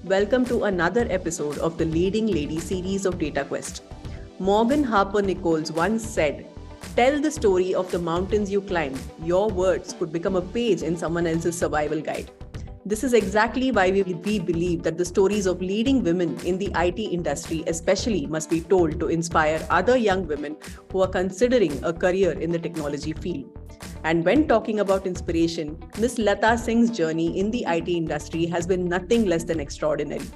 Welcome to another episode of the Leading Lady series of Data Quest. Morgan Harper Nichols once said, "Tell the story of the mountains you climbed. Your words could become a page in someone else's survival guide." This is exactly why we believe that the stories of leading women in the IT industry especially must be told to inspire other young women who are considering a career in the technology field. And when talking about inspiration, Ms. Lata Singh's journey in the IT industry has been nothing less than extraordinary.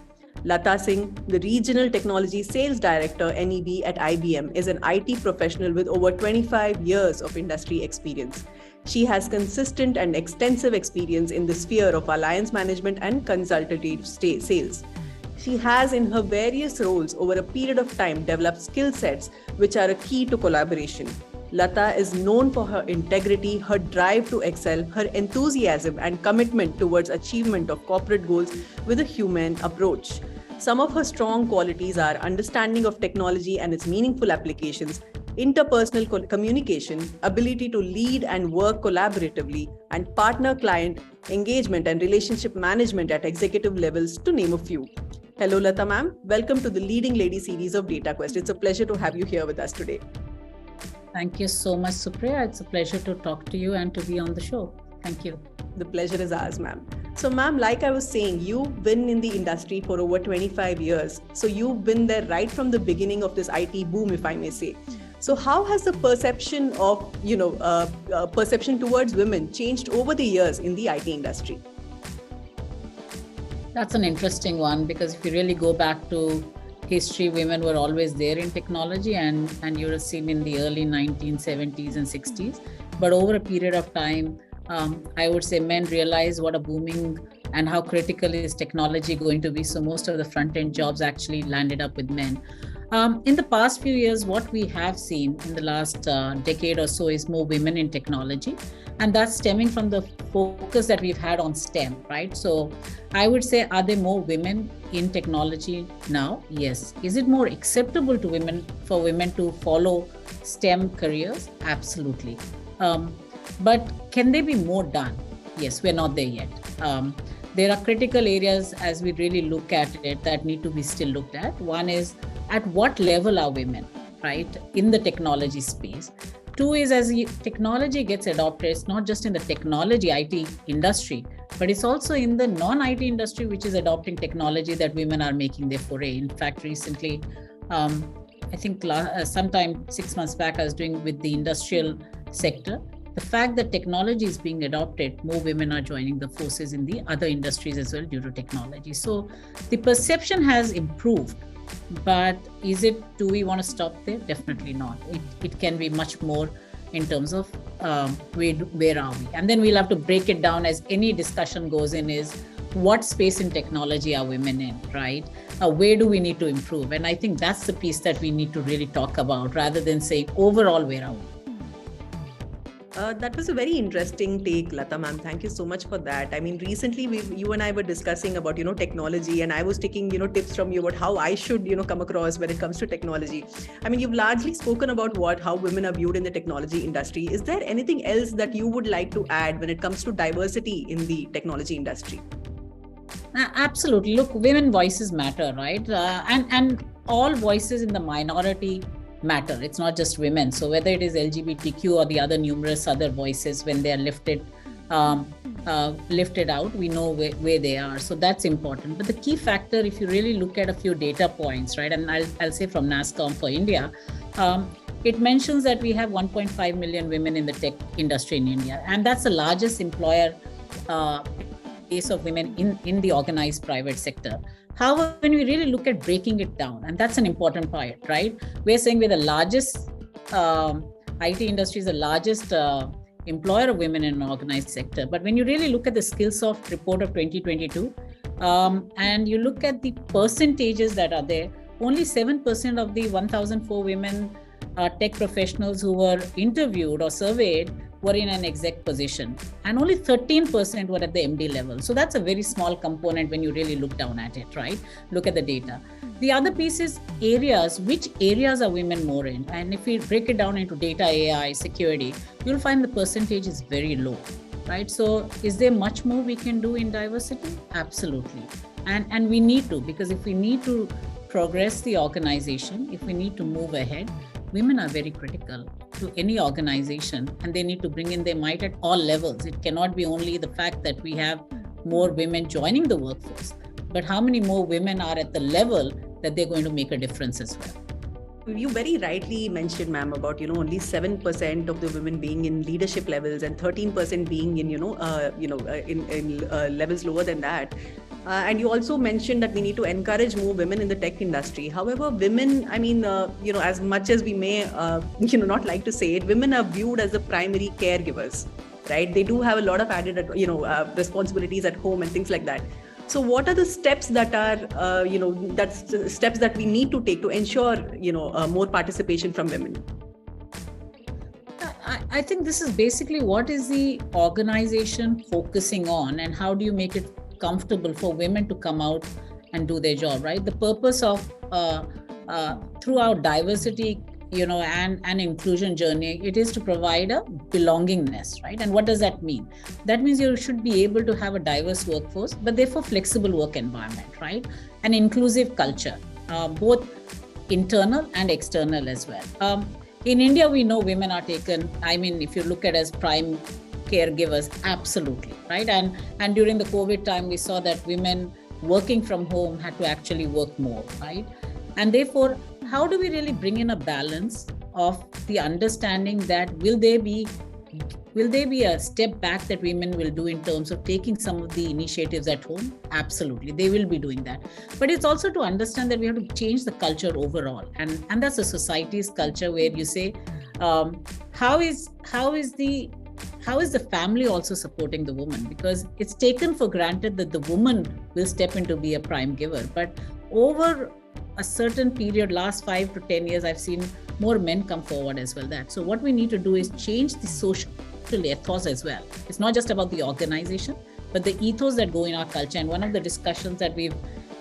Lata Singh, the Regional Technology Sales Director NEB at IBM, is an IT professional with over 25 years of industry experience. She has consistent and extensive experience in the sphere of alliance management and consultative sales. She has, in her various roles over a period of time, developed skill sets which are a key to collaboration. Lata is known for her integrity, her drive to excel, her enthusiasm and commitment towards achievement of corporate goals with a human approach. Some of her strong qualities are understanding of technology and its meaningful applications, interpersonal communication, ability to lead and work collaboratively, and partner-client engagement and relationship management at executive levels, to name a few. Hello, Lata ma'am. Welcome to the Leading Lady series of Data Quest. It's a pleasure to have you here with us today. Thank you so much, Supriya. It's a pleasure to talk to you and to be on the show. Thank you. The pleasure is ours, ma'am. So, ma'am, like I was saying, you've been in the industry for over 25 years. So you've been there right from the beginning of this IT boom, if I may say. So how has the perception of, perception towards women changed over the years in the IT industry? That's an interesting one, because if you really go back to history, women were always there in technology, and you were seen in the early 1970s and 60s. But over a period of time, I would say men realized what a booming and how critical is technology going to be. So most of the front-end jobs actually landed up with men. In the past few years, what we have seen in the last decade or so is more women in technology. And that's stemming from the focus that we've had on STEM, right? So I would say, are there more women in technology now? Yes. Is it more acceptable for women to follow STEM careers? Absolutely. But can there be more done? Yes, we're not there yet. There are critical areas as we really look at it that need to be still looked at. One is, at what level are women, right, in the technology space? Two is, as technology gets adopted, it's not just in the technology IT industry, but it's also in the non-IT industry, which is adopting technology, that women are making their foray. In fact, recently, I think sometime 6 months back, I was doing with the industrial sector. The fact that technology is being adopted, more women are joining the forces in the other industries as well due to technology. So the perception has improved. But do we want to stop there? Definitely not. It can be much more in terms of where are we? And then we'll have to break it down, as any discussion goes in, is what space in technology are women in, right? Where do we need to improve? And I think that's the piece that we need to really talk about, rather than saying overall, where are we? That was a very interesting take, Lata ma'am. Thank you so much for that. I mean, recently you and I were discussing about, technology, and I was taking, tips from you about how I should, come across when it comes to technology. I mean, you've largely spoken about how women are viewed in the technology industry. Is there anything else that you would like to add when it comes to diversity in the technology industry? Absolutely. Look, women voices matter, right? And all voices in the minority matter. It's not just women. So whether it is LGBTQ or the other numerous other voices, when they are lifted out, we know where they are. So that's important. But the key factor, if you really look at a few data points, right, and I'll say from NASSCOM for India, it mentions that we have 1.5 million women in the tech industry in India. And that's the largest employer base of women in the organized private sector. However, when we really look at breaking it down, and that's an important part, right? We're saying we're the largest, IT industry is the largest employer of women in an organized sector. But when you really look at the Skillsoft report of 2022, and you look at the percentages that are there, only 7% of the 1,004 women tech professionals who were interviewed or surveyed were in an exec position, and only 13% were at the MD level. So that's a very small component when you really look down at it, right? Look at the data. The other piece is which areas are women more in? And if we break it down into data, AI, security, you'll find the percentage is very low, right? So is there much more we can do in diversity? Absolutely. And we need to, because if we need to progress the organization, if we need to move ahead, women are very critical to any organization, and they need to bring in their might at all levels. It cannot be only the fact that we have more women joining the workforce, but how many more women are at the level that they're going to make a difference as well. You very rightly mentioned, ma'am, about only 7% of the women being in leadership levels and 13% being in levels lower than that. And you also mentioned that we need to encourage more women in the tech industry. However, women, as much as we may, not like to say it, women are viewed as the primary caregivers, right? They do have a lot of added, responsibilities at home and things like that. So what are the steps that are, steps that we need to take to ensure, more participation from women? I think this is basically what is the organization focusing on, and how do you make it comfortable for women to come out and do their job, right? The purpose of through our diversity, and inclusion journey, it is to provide a belongingness, right? And what does that mean? That means you should be able to have a diverse workforce, but therefore flexible work environment, right? An inclusive culture, both internal and external as well. In India, we know women are taken, if you look at as prime caregivers, absolutely, right? And during the COVID time, we saw that women working from home had to actually work more, right? And therefore, how do we really bring in a balance of the understanding that will there be a step back that women will do in terms of taking some of the initiatives at home? Absolutely, they will be doing that. But it's also to understand that we have to change the culture overall. And that's a society's culture where you say, how is the family also supporting the woman? Because it's taken for granted that the woman will step in to be a prime giver. But over a certain period, last 5 to 10 years, I've seen more men come forward as well. So what we need to do is change the social ethos as well. It's not just about the organization, but the ethos that go in our culture. And one of the discussions that we've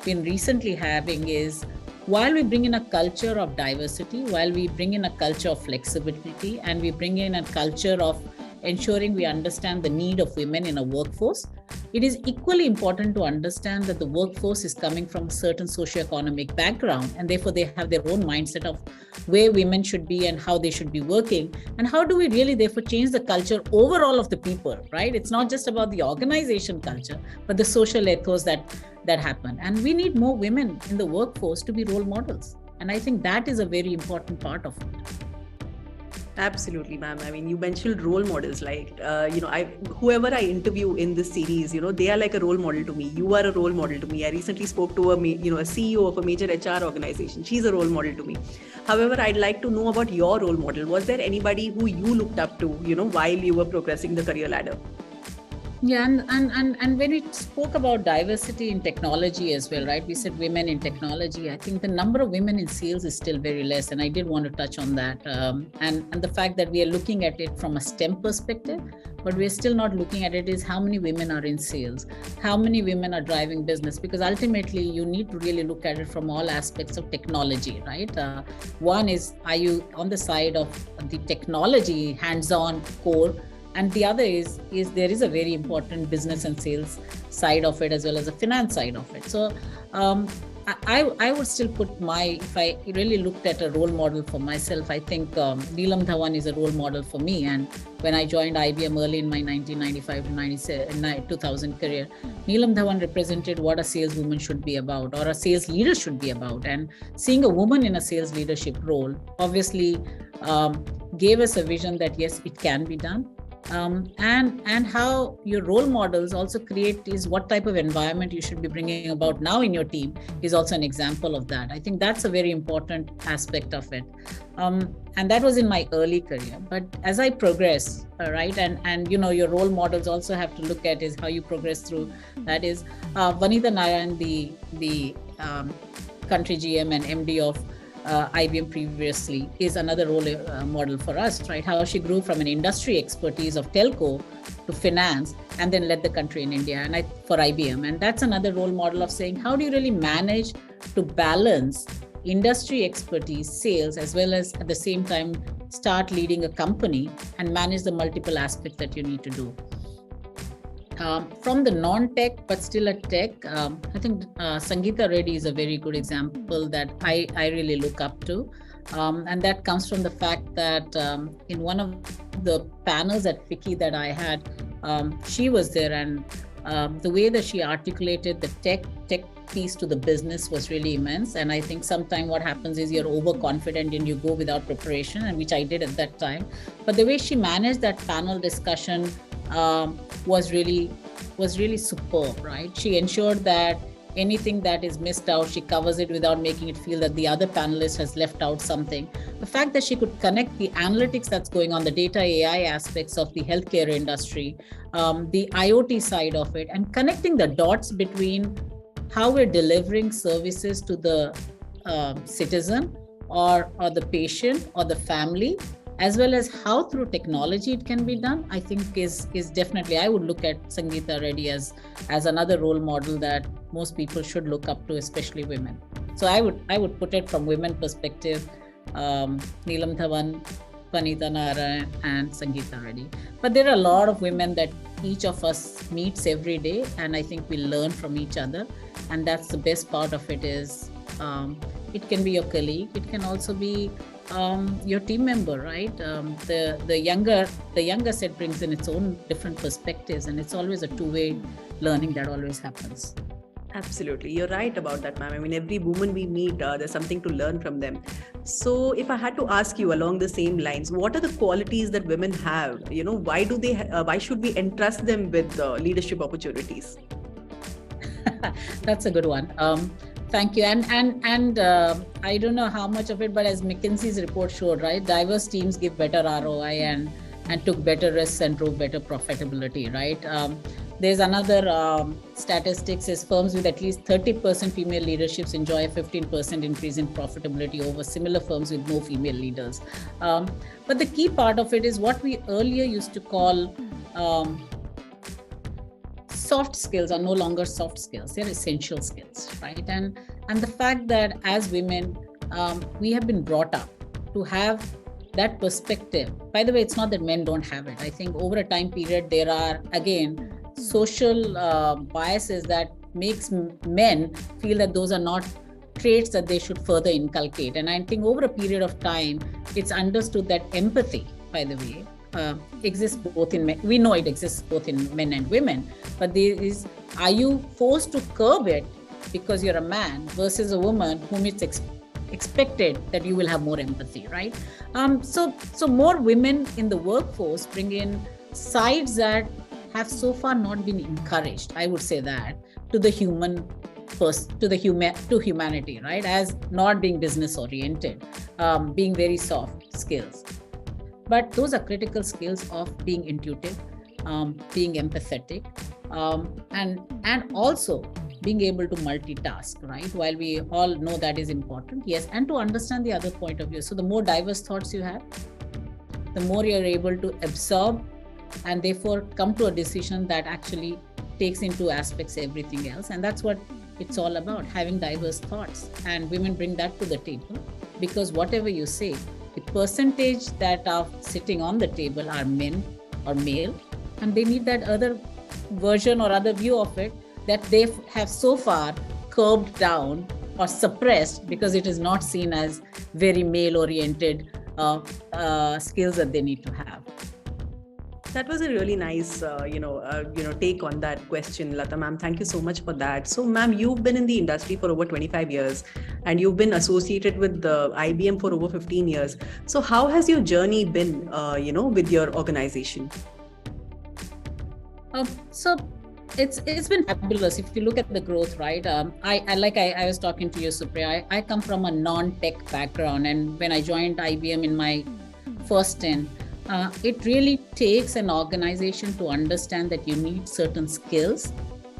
been recently having is, while we bring in a culture of diversity, while we bring in a culture of flexibility, and we bring in a culture of ensuring we understand the need of women in a workforce, it is equally important to understand that the workforce is coming from a certain socioeconomic background, and therefore they have their own mindset of where women should be and how they should be working. And how do we really therefore change the culture overall of the people, right? It's not just about the organization culture, but the social ethos that happen. And we need more women in the workforce to be role models. And I think that is a very important part of it. Absolutely, ma'am. You mentioned role models, like, whoever I interview in this series, they are like a role model to me. You are a role model to me. I recently spoke to a CEO of a major HR organization. She's a role model to me. However, I'd like to know about your role model. Was there anybody who you looked up to, while you were progressing the career ladder? Yeah, and when we spoke about diversity in technology as well, right? We said women in technology. I think the number of women in sales is still very less, and I did want to touch on that. And the fact that we are looking at it from a STEM perspective, but we're still not looking at it is how many women are in sales, how many women are driving business, because ultimately you need to really look at it from all aspects of technology, right? One is, are you on the side of the technology, hands-on core? And the other is there is a very important business and sales side of it, as well as a finance side of it. So I would still put if I really looked at a role model for myself, I think Neelam Dhawan is a role model for me. And when I joined IBM early in my 1995 to 2000 career, Neelam Dhawan represented what a saleswoman should be about, or a sales leader should be about. And seeing a woman in a sales leadership role obviously gave us a vision that yes, it can be done. And how your role models also create is what type of environment you should be bringing about now in your team is also an example of that. I think that's a very important aspect of it. And that was in my early career. But as I progress, right, and your role models also have to look at is how you progress through. That is Vanitha Narayan, the country GM and MD of IBM previously, is another role model for us, right? How she grew from an industry expertise of telco to finance, and then led the country in India and for IBM. And that's another role model of saying, how do you really manage to balance industry expertise, sales, as well as at the same time start leading a company and manage the multiple aspects that you need to do. From the non-tech, but still a tech, I think Sangeeta Reddy is a very good example that I really look up to. And that comes from the fact that in one of the panels at FICCI that I had, she was there, and the way that she articulated the tech piece to the business was really immense. And I think sometimes what happens is you're overconfident and you go without preparation, and which I did at that time. But the way she managed that panel discussion was really superb, right? She ensured that anything that is missed out, she covers it without making it feel that the other panelist has left out something. The fact that she could connect the analytics that's going on, the data AI aspects of the healthcare industry, the IoT side of it, and connecting the dots between how we're delivering services to the citizen or the patient or the family, as well as how through technology it can be done, I think is definitely, I would look at Sangeeta Reddy as another role model that most people should look up to, especially women. So I would put it from women perspective, Neelam Dhawan, Vanita Nara, and Sangeeta Reddy. But there are a lot of women that each of us meets every day, and I think we learn from each other. And that's the best part of it is, it can be your colleague, it can also be your team member, right? The younger set brings in its own different perspectives, and it's always a two-way learning that always happens. Absolutely. You're right about that, ma'am. I mean, every woman we meet, there's something to learn from them. So if I had to ask you along the same lines, what are the qualities that women have? Why should we entrust them with leadership opportunities? That's a good one. Thank you. And I don't know how much of it, but as McKinsey's report showed, right, diverse teams give better ROI and took better risks and drove better profitability, right? There's another statistics is firms with at least 30% female leaderships enjoy a 15% increase in profitability over similar firms with no female leaders. But the key part of it is what we earlier used to call soft skills are no longer soft skills, they're essential skills, right? And the fact that as women, we have been brought up to have that perspective. By the way, it's not that men don't have it. I think over a time period, there are, again, social biases that makes men feel that those are not traits that they should further inculcate. And I think over a period of time, it's understood that empathy, by the way, exists both in men. We know it exists both in men and women, but are you forced to curb it because you're a man versus a woman whom it's expected that you will have more empathy, right? So more women in the workforce bring in sides that have so far not been encouraged, I would say that, to humanity, right? As not being business oriented, being very soft skills. But those are critical skills of being intuitive, being empathetic, and also being able to multitask, right? While we all know that is important, yes, and to understand the other point of view. So the more diverse thoughts you have, the more you're able to absorb and therefore come to a decision that actually takes into aspects everything else. And that's what it's all about, having diverse thoughts. And women bring that to the table, because whatever you say, the percentage that are sitting on the table are men or male, and they need that other version or other view of it that they have so far curbed down or suppressed because it is not seen as very male-oriented skills that they need to have. That was a really nice, take on that question, Lata ma'am. Thank you so much for that. So, ma'am, you've been in the industry for over 25 years, and you've been associated with the IBM for over 15 years. So, how has your journey been, with your organization? So it's been fabulous. If you look at the growth, right? I was talking to you, Supriya. I come from a non-tech background, and when I joined IBM in my first stint, it really takes an organization to understand that you need certain skills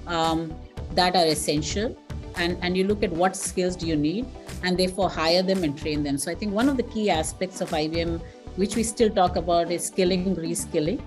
that are essential, and you look at what skills do you need, and therefore hire them and train them. So I think one of the key aspects of IBM, which we still talk about, is skilling, reskilling.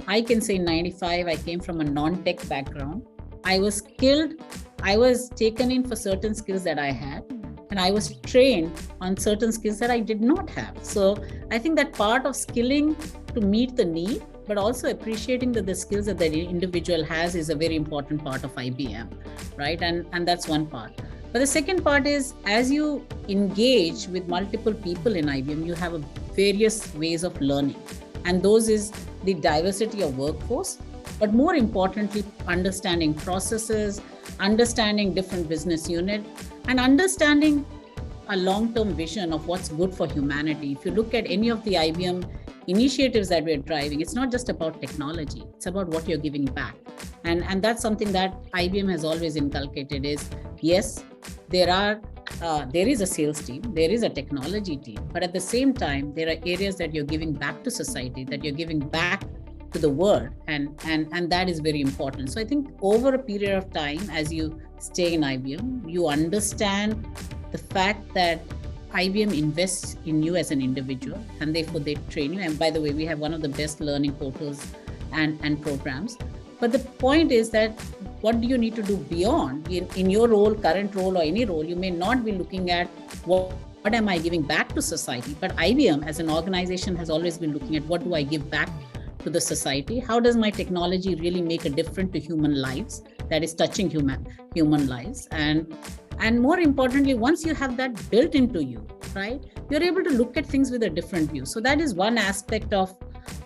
I can say in 95, I came from a non-tech background. I was skilled, I was taken in for certain skills that I had, and I was trained on certain skills that I did not have. So I think that part of skilling to meet the need but also appreciating that the skills that the individual has is a very important part of IBM, right? And that's one part. But the second part is, as you engage with multiple people in IBM, you have a various ways of learning. And those is the diversity of workforce, but more importantly, understanding processes, understanding different business unit, and understanding a long-term vision of what's good for humanity. If you look at any of the IBM initiatives that we're driving, it's not just about technology, it's about what you're giving back. And that's something that IBM has always inculcated is, yes, there is a sales team, there is a technology team, but at the same time, there are areas that you're giving back to society, that you're giving back to the world, and that is very important. So I think over a period of time, as you stay in IBM, you understand the fact that IBM invests in you as an individual, and therefore they train you. And by the way, we have one of the best learning portals and programs. But the point is that what do you need to do beyond in your role, current role, or any role? You may not be looking at what am I giving back to society, but IBM as an organization has always been looking at what do I give back to the society? How does my technology really make a difference to human lives, that is touching human lives? And more importantly, once you have that built into you, right, you're able to look at things with a different view. So that is one aspect of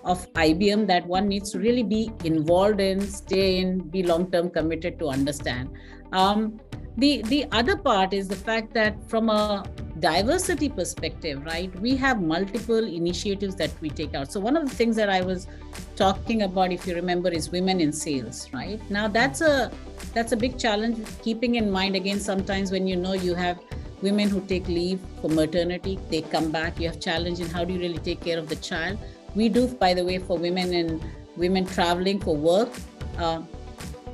IBM that one needs to really be involved in, stay in, be long-term committed to understand. The other part is the fact that from a diversity perspective, right, we have multiple initiatives that we take out. So one of the things that I was talking about, if you remember, is women in sales, right? Now that's a big challenge, keeping in mind, again, sometimes when you have women who take leave for maternity, they come back, you have challenge in how do you really take care of the child. We do, by the way, for women traveling for work,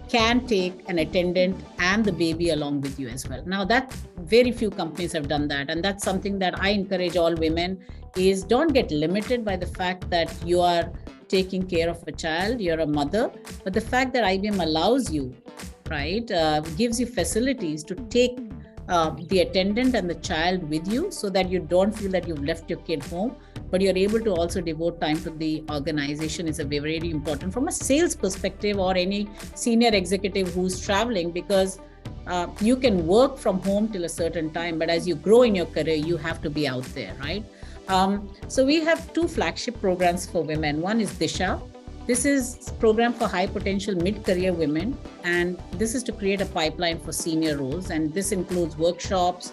can take an attendant and the baby along with you as well. Now that very few companies have done that. And that's something that I encourage all women is don't get limited by the fact that you are taking care of a child, you're a mother, but the fact that IBM allows you, right, gives you facilities to take the attendant and the child with you so that you don't feel that you've left your kid home, but you're able to also devote time to the organization is a very, very important from a sales perspective or any senior executive who's traveling, because you can work from home till a certain time, but as you grow in your career, you have to be out there, right? So we have two flagship programs for women. One is Disha. This is a program for high potential mid-career women, and this is to create a pipeline for senior roles. And this includes workshops,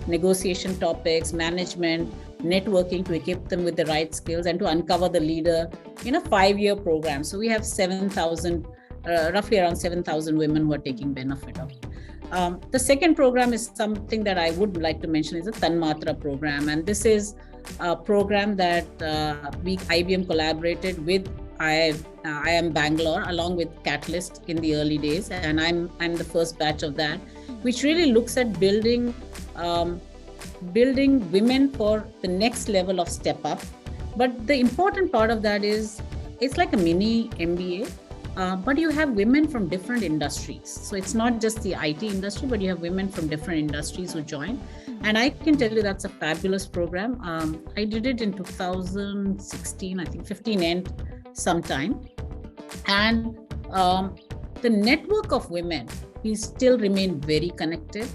negotiation topics, management, networking to equip them with the right skills and to uncover the leader in a 5-year program. So we have 7,000, roughly around 7,000 women who are taking benefit of it. The second program is something that I would like to mention is the Tanmatra program. And this is a program that IBM collaborated with IIM Bangalore along with Catalyst in the early days, and I'm the first batch of that, which really looks at building women for the next level of step up. But the important part of that is it's like a mini MBA, but you have women from different industries. So it's not just the IT industry, but you have women from different industries who join. And I can tell you that's a fabulous program. I did it in 2016, I think 15 end sometime. And the network of women, we still remain very connected.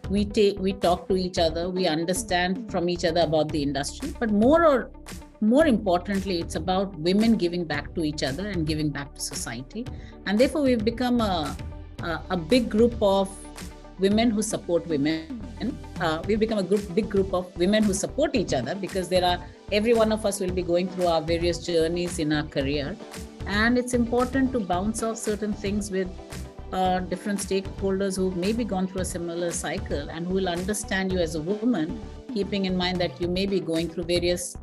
We talk to each other, we understand from each other about the industry, but more importantly, it's about women giving back to each other and giving back to society. And therefore, we've become a big group of women who support women. We've become a big group of women who support each other, because every one of us will be going through our various journeys in our career. And it's important to bounce off certain things with different stakeholders who may be gone through a similar cycle and who will understand you as a woman, keeping in mind that you may be going through various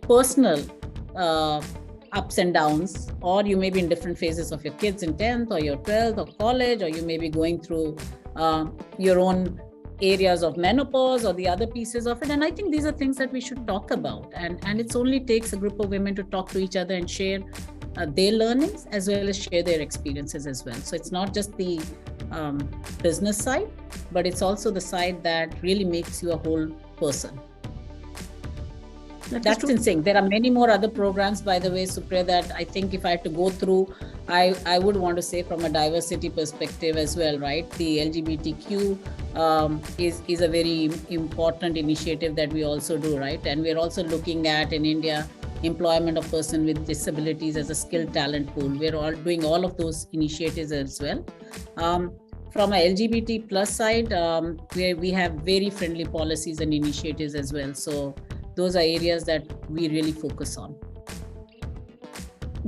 personal ups and downs, or you may be in different phases of your kids in 10th or your 12th or college, or you may be going through your own areas of menopause or the other pieces of it. And I think these are things that we should talk about. And it only takes a group of women to talk to each other and share their learnings as well as share their experiences as well. So it's not just the business side, but it's also the side that really makes you a whole person. That's in sync. There are many more other programs, by the way, Supriya, that I think if I had to go through, I would want to say from a diversity perspective as well, right? The LGBTQ is a very important initiative that we also do, right? And we're also looking at in India employment of person with disabilities as a skilled talent pool. We're all doing all of those initiatives as well. From a LGBT plus side, we have very friendly policies and initiatives as well. So those are areas that we really focus on.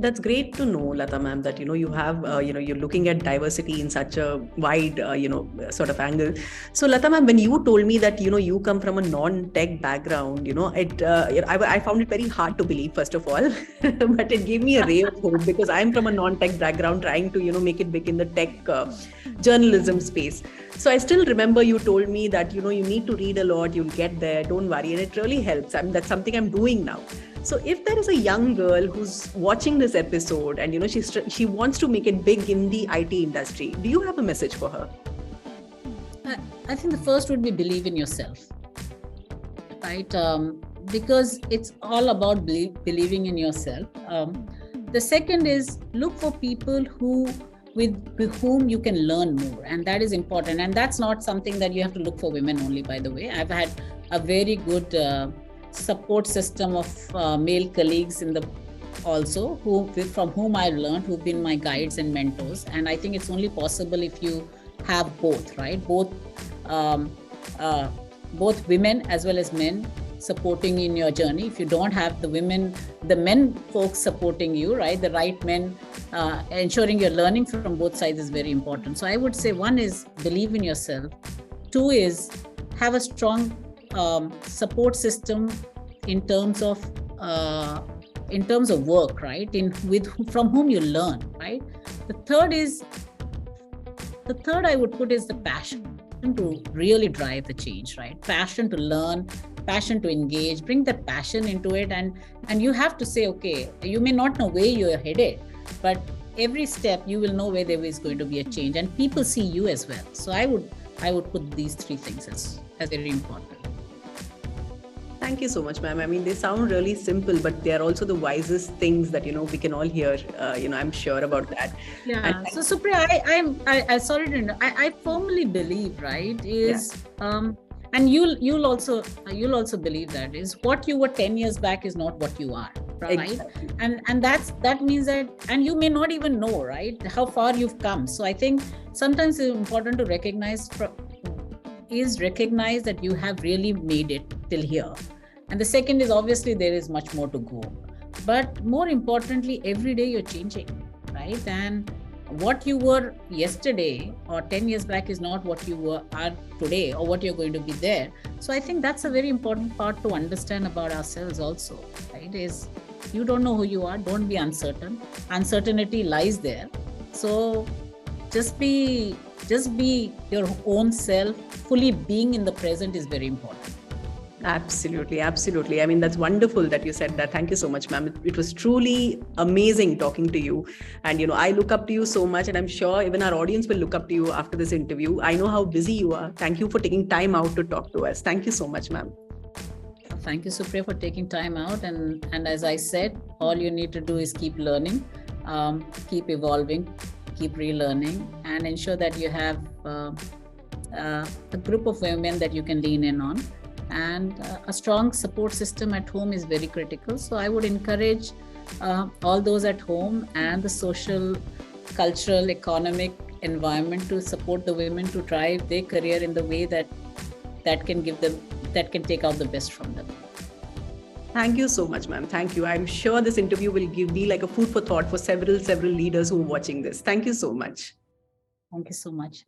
That's great to know, Lata ma'am, that you have you're looking at diversity in such a wide sort of angle. So Lata ma'am, when you told me that you come from a non-tech background, I found it very hard to believe, first of all, but it gave me a ray of hope, because I'm from a non-tech background trying to make it big in the tech journalism space. So I still remember you told me that you need to read a lot, you'll get there, don't worry, and it really helps. I mean, that's something I'm doing now. So if there is a young girl who's watching this episode and she wants to make it big in the IT industry, do you have a message for her? I think the first would be believe in yourself, right? Because it's all about believing in yourself. The second is look for people with whom you can learn more, and that is important. And that's not something that you have to look for women only, by the way. I've had a very good support system of male colleagues from whom I've learned, who've been my guides and mentors. And I think it's only possible if you have both, right? Both women as well as men supporting in your journey. If you don't have the men folks supporting you, right? The right men, ensuring you're learning from both sides is very important. So I would say one is believe in yourself. Two is have a strong support system in terms of work, right? From whom you learn, right? The third I would put is the passion to really drive the change, right? Passion to learn, passion to engage, bring that passion into it, and you have to say, okay, you may not know where you're headed, but every step you will know where there is going to be a change, and people see you as well. So I would put these three things as very important. Thank you so much, ma'am. I mean, they sound really simple, but they are also the wisest things that we can all hear. I'm sure about that. Yeah. So Supriya, I sorry to interrupt. I firmly believe, right? And you'll also believe that is what you were 10 years back is not what you are, right? Exactly. And that means that, and you may not even know, right, how far you've come. So I think sometimes it's important to recognize that you have really made it till here. And the second is obviously there is much more to go. But more importantly, every day you're changing, right? And what you were yesterday or 10 years back is not what you are today or what you're going to be there. So I think that's a very important part to understand about ourselves also, right? Is you don't know who you are, don't be uncertain. Uncertainty lies there. So just be your own self. Fully being in the present is very important. Absolutely. I mean, that's wonderful that you said that. Thank you so much, ma'am. It was truly amazing talking to you. And, I look up to you so much, and I'm sure even our audience will look up to you after this interview. I know how busy you are. Thank you for taking time out to talk to us. Thank you so much, ma'am. Thank you, Supriya, for taking time out. And as I said, all you need to do is keep learning, keep evolving, keep relearning, and ensure that you have a group of women that you can lean in on. And a strong support system at home is very critical. So I would encourage all those at home and the social, cultural, economic environment to support the women to drive their career in the way that can take out the best from them. Thank you so much, ma'am. Thank you. I'm sure this interview will be like a food for thought for several leaders who are watching this. Thank you so much. Thank you so much.